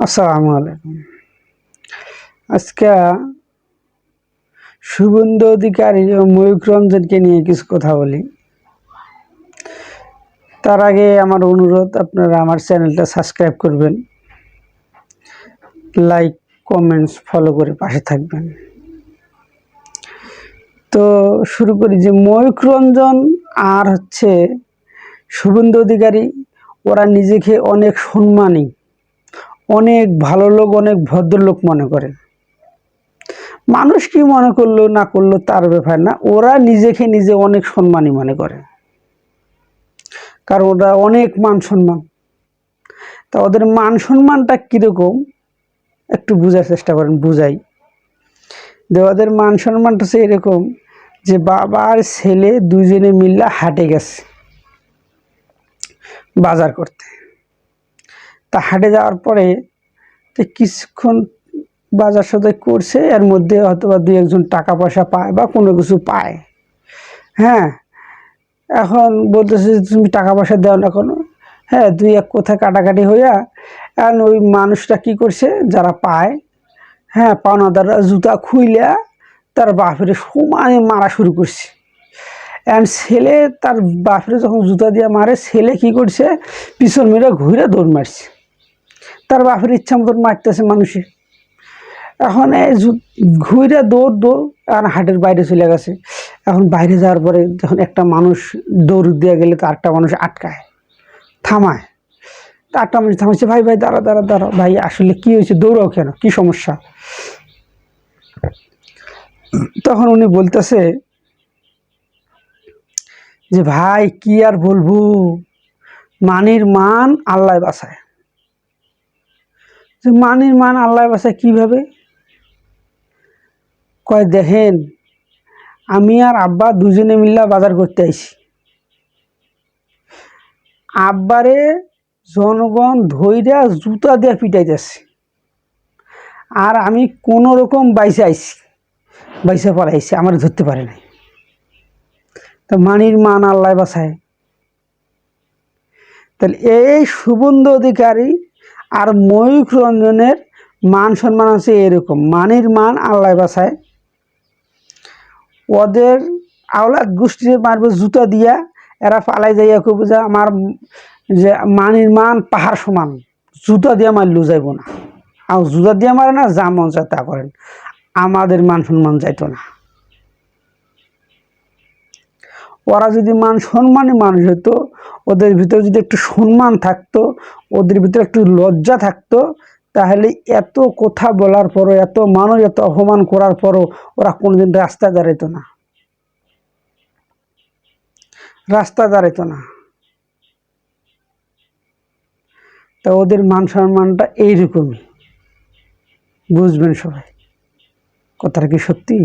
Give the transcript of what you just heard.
আসসালামু আলাইকুম। আজকে শুভেন্দু অধিকারী ও ময়ূক রঞ্জনকে নিয়ে কিছু কথা বলি। তার আগে আমার অনুরোধ, আপনারা আমার চ্যানেলটা সাবস্ক্রাইব করবেন, লাইক কমেন্টস ফলো করে পাশে থাকবেন। তো শুরু করি যে ময়ূক রঞ্জন আর শুভেন্দু অধিকারী, ওরা নিজেকে অনেক সম্মানী, অনেক ভালো লোক, অনেক ভদ্রলোক মনে করে। মানুষ কি মনে করলো না করলো তার ব্যাপার না, ওরা নিজেকে নিজে অনেক সম্মানী মনে করে, কারণ ওরা অনেক মান সম্মান। তা ওদের মান সম্মানটা কীরকম একটু বোঝার চেষ্টা করেন, বুঝাই যে ওদের মান সম্মানটা হচ্ছে এরকম যে বাবার ছেলে দুজনে মিল্লা হাটে গেছে বাজার করতে। তা হাটে যাওয়ার পরে কিছুক্ষণ বাজার সদাই করছে, এর মধ্যে হয়তো বা দুই একজন টাকা পয়সা পায় বা কোনো কিছু পায়। হ্যাঁ, এখন বলতেছে তুমি টাকা পয়সা দাও না কোনো। হ্যাঁ, দুই এক কোথায় কাটাকাটি হইয়া এখন ওই মানুষটা কি করছে, যারা পায়, হ্যাঁ পাওনাদাররা জুতা খুইলা তার বাপের সমানে মারা শুরু করছে। এখন ছেলে তার বাপরে যখন জুতা দিয়ে মারে, ছেলে কি করছে, পিছন মেরে ঘুরে দৌড় মারছে। তার বাপের ইচ্ছা মতন মারতেছে মানুষে। এখন ঘুরে দৌড় আর হাটের বাইরে চলে গেছে। এখন বাইরে যাওয়ার পরে যখন একটা মানুষ দৌড় দিয়ে গেলে তো আরেকটা মানুষ আটকায়, থামায়। তা একটা মানুষ থামাচ্ছে, ভাই ভাই দাঁড়া দাঁড়া দাঁড়া, ভাই আসলে কি হয়েছে, দৌড়াও কেন, কি সমস্যা? তখন উনি বলতেছে যে ভাই কি আর বলবো, মানির মান আল্লাহ বাঁচায়। যে মানির মান আল্লাহ বাঁচায় কিভাবে? কয় দেখেন, আমি আর আব্বা দুজনে মিল্লা বাজার করতে আইছি। আব্বারে জনগণ ধইরা জুতা দিয়ে পিটাইতেছে, আর আমি কোনো রকম বাইসে পালাইছি, আমার ধরতে পারে নাই। তো মানির মান আল্লাহ বাঁচায়। তাহলে এই শুভেন্দু অধিকারী আর ময়ূক রঞ্জনের মান সম্মান আছে এরকম, মানির মান আল্লাহ বাঁচায়। ওদের আওলাদ গোষ্ঠীর মারবে জুতা দিয়া, এরা পালাই যাইয়া কব যে আমার যে মানির মান পাহাড় সমান, জুতা দিয়া মারলেও যাইব না। আর জুতা দিয়া মারে না, যা মন চায় তা করেন, আমাদের মান সম্মান যাইতো না। ওরা যদি মান সম্মানী মানুষ হতো, ওদের ভিতরে যদি একটু সম্মান থাকতো, ওদের ভিতরে একটু লজ্জা থাকতো, তাহলে এত কথা বলার পরও, এত মানুষ এত অপমান করার পরও ওরা কোনোদিন রাস্তায় দাঁড়াইতো না, রাস্তায় দাঁড়াইতো না। তা ওদের মান সম্মানটা এইরকমই, বুঝবেন সবাই। কথাটা কি সত্যি?